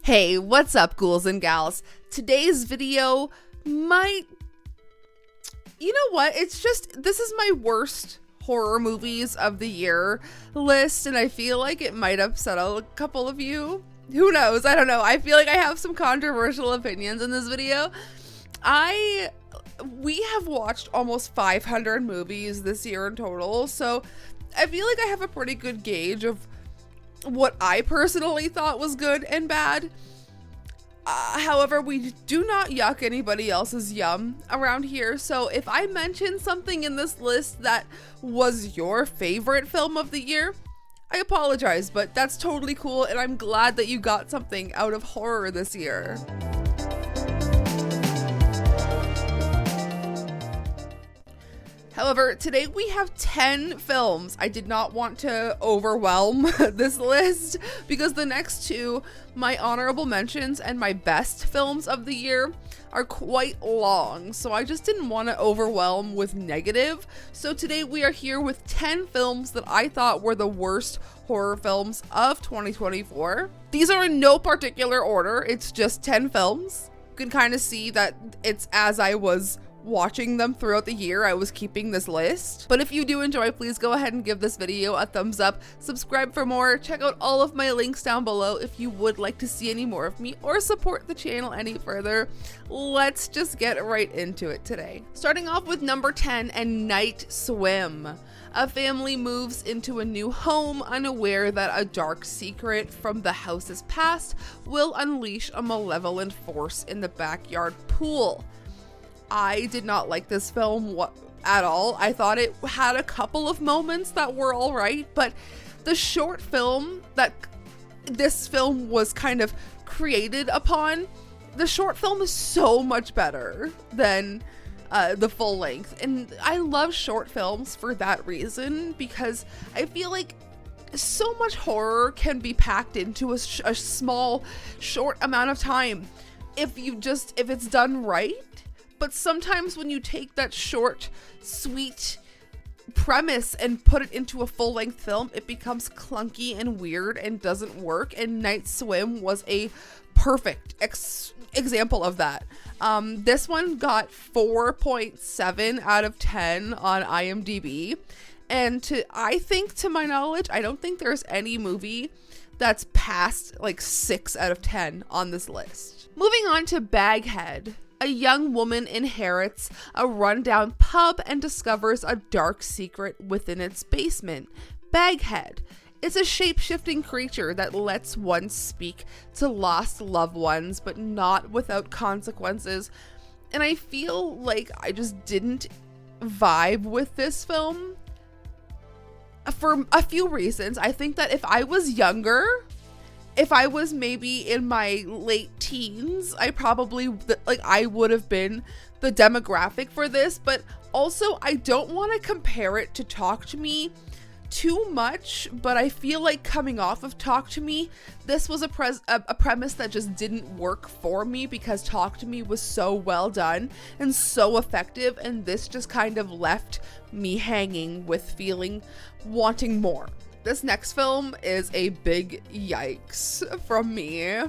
Hey, what's up, ghouls and gals? Today's video might... You know what? This is my worst horror movies of the year list, and I feel like it might upset a couple of you. Who knows? I don't know. I feel like I have some controversial opinions in this video. We have watched almost 500 movies this year in total, so I feel like I have a pretty good gauge of what I personally thought was good and bad. However, we do not yuck anybody else's yum around here, so if I mention something in this list that was your favorite film of the year, I apologize, but that's totally cool, and I'm glad that you got something out of horror this year. However, today we have 10 films. I did not want to overwhelm this list because the next two, my honorable mentions and my best films of the year, are quite long. So I just didn't want to overwhelm with negative. So today we are here with 10 films that I thought were the worst horror films of 2024. These are in no particular order. It's just 10 films. You can kind of see that it's as I was watching them throughout the year, I was keeping this list. But if you do enjoy, please go ahead and give this video a thumbs up, subscribe for more, check out all of my links down below if you would like to see any more of me or support the channel any further. Let's just get right into it today. Starting off with number 10 and Night Swim. A family moves into a new home unaware that a dark secret from the house's past will unleash a malevolent force in the backyard pool. I did not like this film at all. I thought it had a couple of moments that were all right, but the short film that this film was kind of created upon, the short film is so much better than the full length. And I love short films for that reason, because I feel like so much horror can be packed into a small, short amount of time if it's done right. But sometimes when you take that short, sweet premise and put it into a full-length film, it becomes clunky and weird and doesn't work. And Night Swim was a perfect example of that. This one got 4.7 out of 10 on IMDb. And I think, to my knowledge, I don't think there's any movie that's past like 6 out of 10 on this list. Moving on to Baghead. A young woman inherits a rundown pub and discovers a dark secret within its basement. Baghead. It's a shape-shifting creature that lets one speak to lost loved ones, but not without consequences. And I feel like I just didn't vibe with this film for a few reasons. I think that if I was younger, if I was maybe in my late teens, I would have been the demographic for this. But also, I don't want to compare it to Talk to Me too much, but I feel like coming off of Talk to Me, this was a premise that just didn't work for me, because Talk to Me was so well done and so effective, and this just kind of left me hanging with wanting more. This next film is a big yikes from me.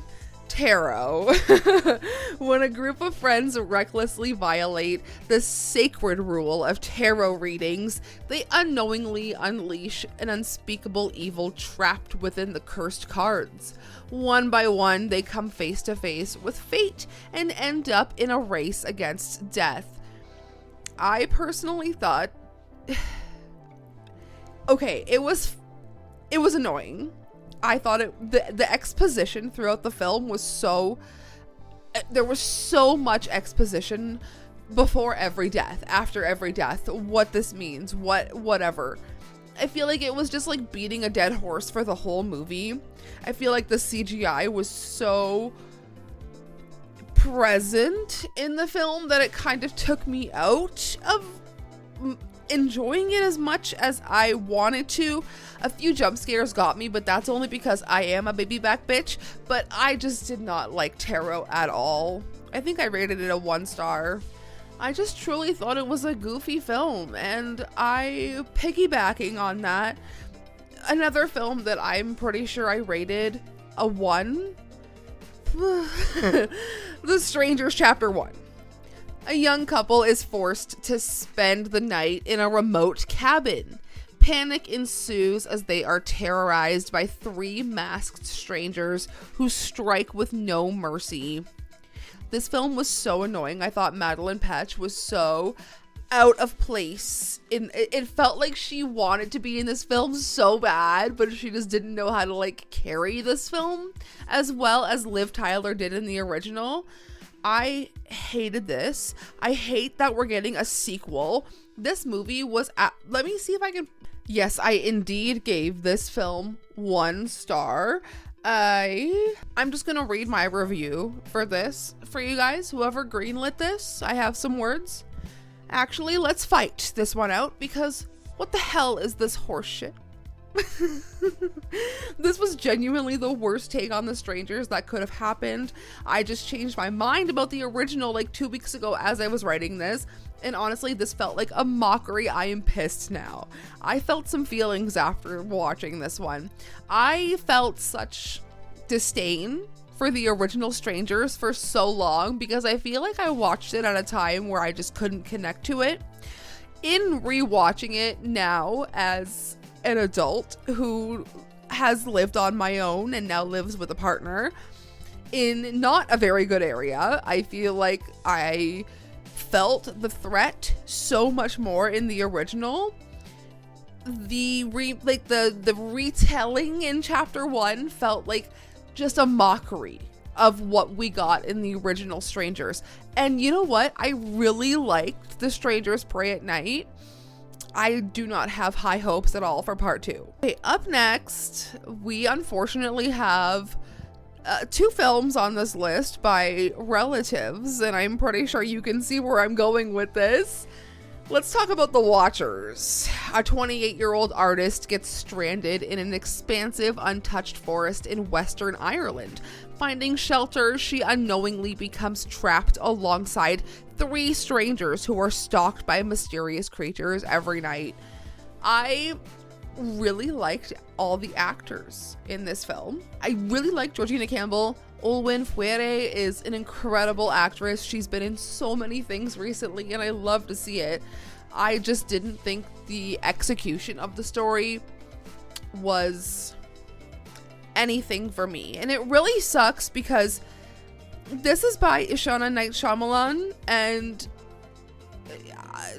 Tarot. When a group of friends recklessly violate the sacred rule of tarot readings, they unknowingly unleash an unspeakable evil trapped within the cursed cards. One by one, they come face to face with fate and end up in a race against death. I personally thought... Okay, it was annoying. I thought the exposition throughout the film was there was so much exposition before every death, after every death, what this means, whatever. I feel like it was just like beating a dead horse for the whole movie. I feel like the CGI was so present in the film that it kind of took me out of enjoying it as much as I wanted to. A few jump scares got me, but that's only because I am a baby back bitch. But I just did not like Tarot at all. I think I rated it a 1 star. I just truly thought it was a goofy film, and I piggybacking on that. Another film that I'm pretty sure I rated a 1 The Strangers Chapter 1. A young couple is forced to spend the night in a remote cabin. Panic ensues as they are terrorized by 3 masked strangers who strike with no mercy. This film was so annoying. I thought Madeline Petch was so out of place. It felt like she wanted to be in this film so bad, but she just didn't know how to like carry this film as well as Liv Tyler did in the original. I hated this. I hate that we're getting a sequel. This movie was let me see if I can. Yes, I indeed gave this film 1 star. I'm just gonna read my review for this for you guys. Whoever greenlit this, I have some words. Actually, let's fight this one out because what the hell is this horse shit? This was genuinely the worst take on The Strangers that could have happened. I just changed my mind about the original like 2 weeks ago as I was writing this. And honestly, this felt like a mockery. I am pissed now. I felt some feelings after watching this one. I felt such disdain for the original Strangers for so long because I feel like I watched it at a time where I just couldn't connect to it. In rewatching it now as an adult who has lived on my own and now lives with a partner in not a very good area, I feel like I felt the threat so much more in the original. The retelling in chapter 1 felt like just a mockery of what we got in the original Strangers. And you know what? I really liked The Strangers Prey at Night. I do not have high hopes at all for part 2. Okay, up next, we unfortunately have 2 films on this list by relatives, and I'm pretty sure you can see where I'm going with this. Let's talk about The Watchers. A 28-year-old artist gets stranded in an expansive, untouched forest in Western Ireland. Finding shelter, she unknowingly becomes trapped alongside 3 strangers who are stalked by mysterious creatures every night. I really liked all the actors in this film. I really liked Georgina Campbell. Olwen Fuere is an incredible actress. She's been in so many things recently and I love to see it. I just didn't think the execution of the story was anything for me. And it really sucks because this is by Ishana Night Shyamalan, and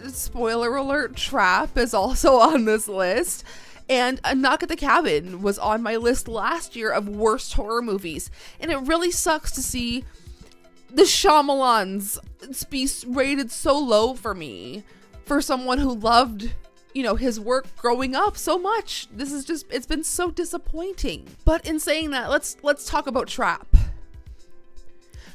spoiler alert, Trap is also on this list. And A Knock at the Cabin was on my list last year of worst horror movies. And it really sucks to see the Shyamalans be rated so low for me, for someone who loved, you know, his work growing up so much. This is just, it's been so disappointing. But in saying that, let's talk about Trap.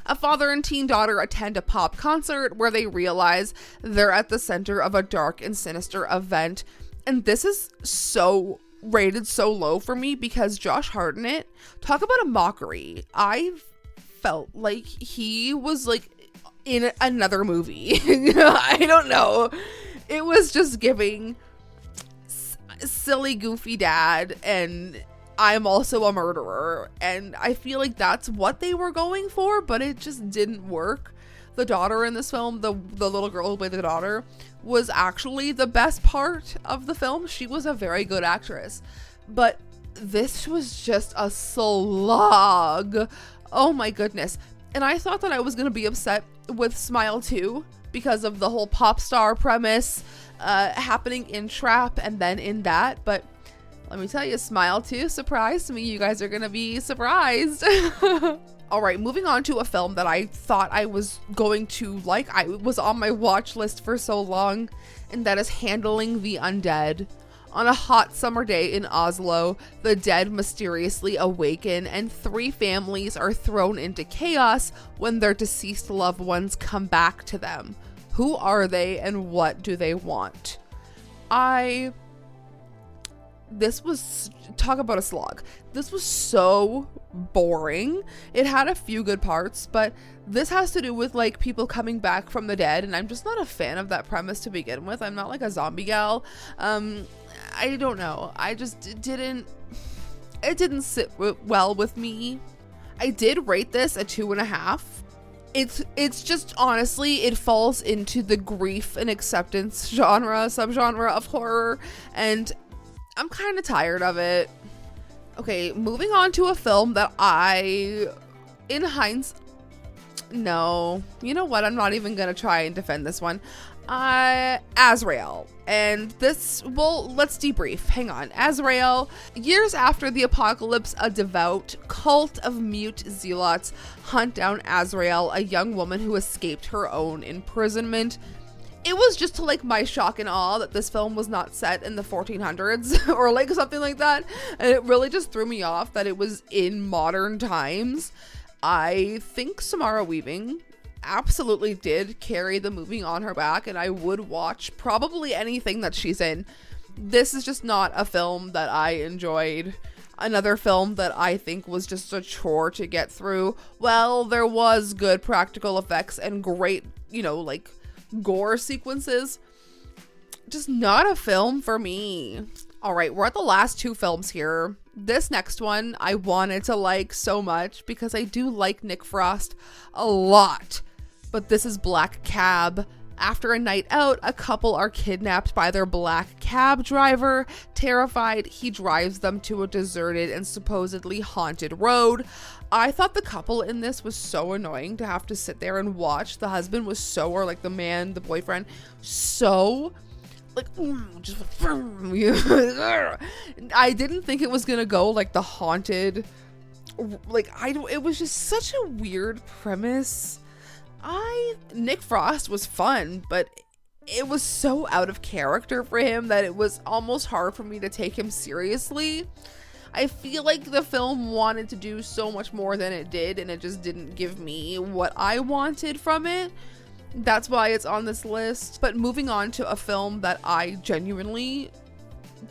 A father and teen daughter attend a pop concert where they realize they're at the center of a dark and sinister event. And this is so rated so low for me because Josh Hartnett, talk about a mockery. I felt like he was like in another movie. I don't know. It was just giving silly, goofy dad and I'm also a murderer. And I feel like that's what they were going for, but it just didn't work. The daughter in this film, the little girl who played the daughter, was actually the best part of the film. She was a very good actress. But this was just a slog. Oh my goodness. And I thought that I was going to be upset with Smile 2 because of the whole pop star premise happening in Trap and then in that. But let me tell you, Smile 2 surprised me. You guys are going to be surprised. All right, moving on to a film that I thought I was going to like. I was on my watch list for so long, and that is Handling the Undead. On a hot summer day in Oslo, the dead mysteriously awaken, and 3 families are thrown into chaos when their deceased loved ones come back to them. Who are they, and what do they want? This was, talk about a slog. This was so boring. It had a few good parts, but this has to do with like people coming back from the dead, and I'm just not a fan of that premise to begin with. I'm not like a zombie gal. I don't know. I just didn't, it didn't sit well with me. I did rate this a 2.5. It's just, honestly, it falls into the grief and acceptance subgenre of horror, and I'm kind of tired of it. Okay, moving on to a film that in hindsight, no, you know what? I'm not even gonna try and defend this one. Azrael. And this, well, let's debrief. Hang on. Azrael. Years after the apocalypse, a devout cult of mute zealots hunt down Azrael, a young woman who escaped her own imprisonment. It was just to like my shock and awe that this film was not set in the 1400s or like something like that. And it really just threw me off that it was in modern times. I think Samara Weaving absolutely did carry the movie on her back, and I would watch probably anything that she's in. This is just not a film that I enjoyed. Another film that I think was just a chore to get through. Well, there was good practical effects and great, like gore sequences. Just not a film for me. All right, we're at the last two films here. This next one I wanted to like so much because I do like Nick Frost a lot. But this is Black Cab. After a night out, a couple are kidnapped by their black cab driver. Terrified, he drives them to a deserted and supposedly haunted road. I thought the couple in this was so annoying to have to sit there and watch. The husband was so, or like the boyfriend, so like, just I didn't think it was gonna go like the haunted, like it was just such a weird premise. Nick Frost was fun, but it was so out of character for him that it was almost hard for me to take him seriously. I feel like the film wanted to do so much more than it did, and it just didn't give me what I wanted from it. That's why it's on this list. But moving on to a film that I genuinely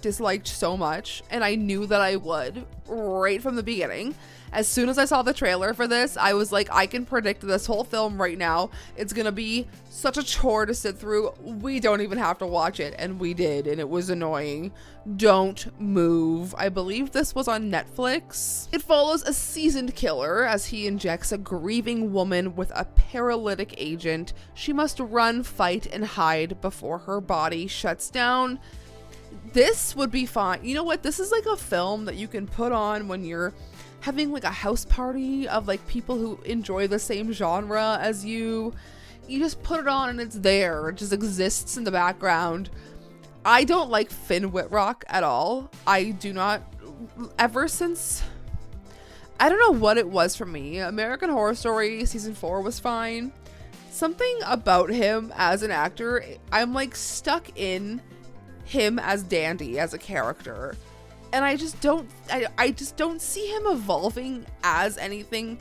disliked so much, and I knew that I would right from the beginning. As soon as I saw the trailer for this, I was like, I can predict this whole film right now. It's gonna be such a chore to sit through. We don't even have to watch it, and we did, and it was annoying. Don't Move. I believe this was on Netflix. It follows a seasoned killer as he injects a grieving woman with a paralytic agent. She must run, fight, and hide before her body shuts down. This would be fine. You know what? This is like a film that you can put on when you're having like a house party of like people who enjoy the same genre as you. You just put it on and it's there. It just exists in the background. I don't like Finn Wittrock at all. I do not. Ever since, I don't know what it was for me. American Horror Story season 4 was fine. Something about him as an actor, I'm like stuck in him as Dandy as a character. And I just don't see him evolving as anything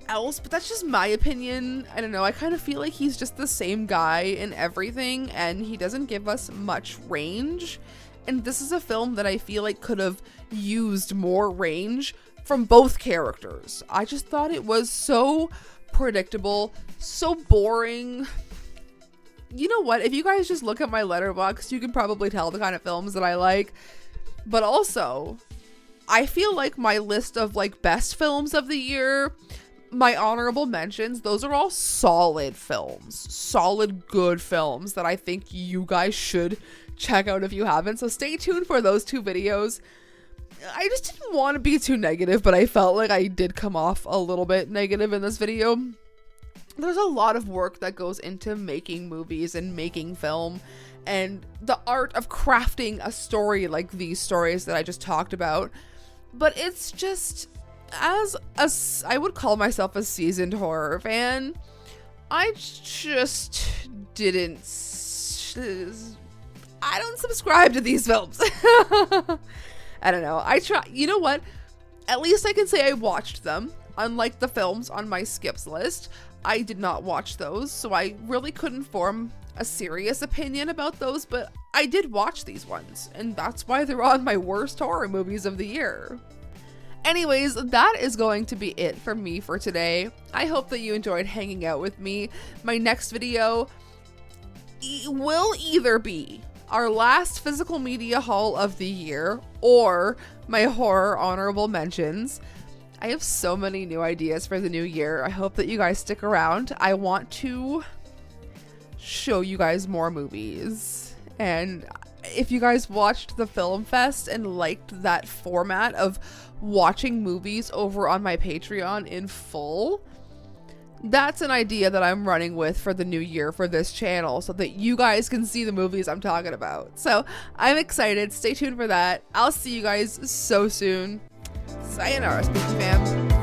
else, but that's just my opinion. I don't know. I kind of feel like he's just the same guy in everything, and he doesn't give us much range. And this is a film that I feel like could have used more range from both characters. I just thought it was so predictable, so boring. You know what? If you guys just look at my letterboxd, you can probably tell the kind of films that I like. But also, I feel like my list of like best films of the year, my honorable mentions, those are all solid films. Solid, good films that I think you guys should check out if you haven't. So stay tuned for those two videos. I just didn't want to be too negative, but I felt like I did come off a little bit negative in this video. There's a lot of work that goes into making movies and making film, and the art of crafting a story like these stories that I just talked about. But it's just, I would call myself a seasoned horror fan, I just I don't subscribe to these films. I don't know. You know what? At least I can say I watched them. Unlike the films on my skips list, I did not watch those, so I really couldn't form a serious opinion about those, but I did watch these ones, and that's why they're on my worst horror movies of the year. Anyways, that is going to be it for me for today. I hope that you enjoyed hanging out with me. My next video will either be our last physical media haul of the year or my horror honorable mentions. I have so many new ideas for the new year. I hope that you guys stick around. I want to show you guys more movies. And if you guys watched the Film Fest and liked that format of watching movies over on my Patreon in full, that's an idea that I'm running with for the new year for this channel so that you guys can see the movies I'm talking about. So I'm excited. Stay tuned for that. I'll see you guys so soon. Sayonara, Spooky fam.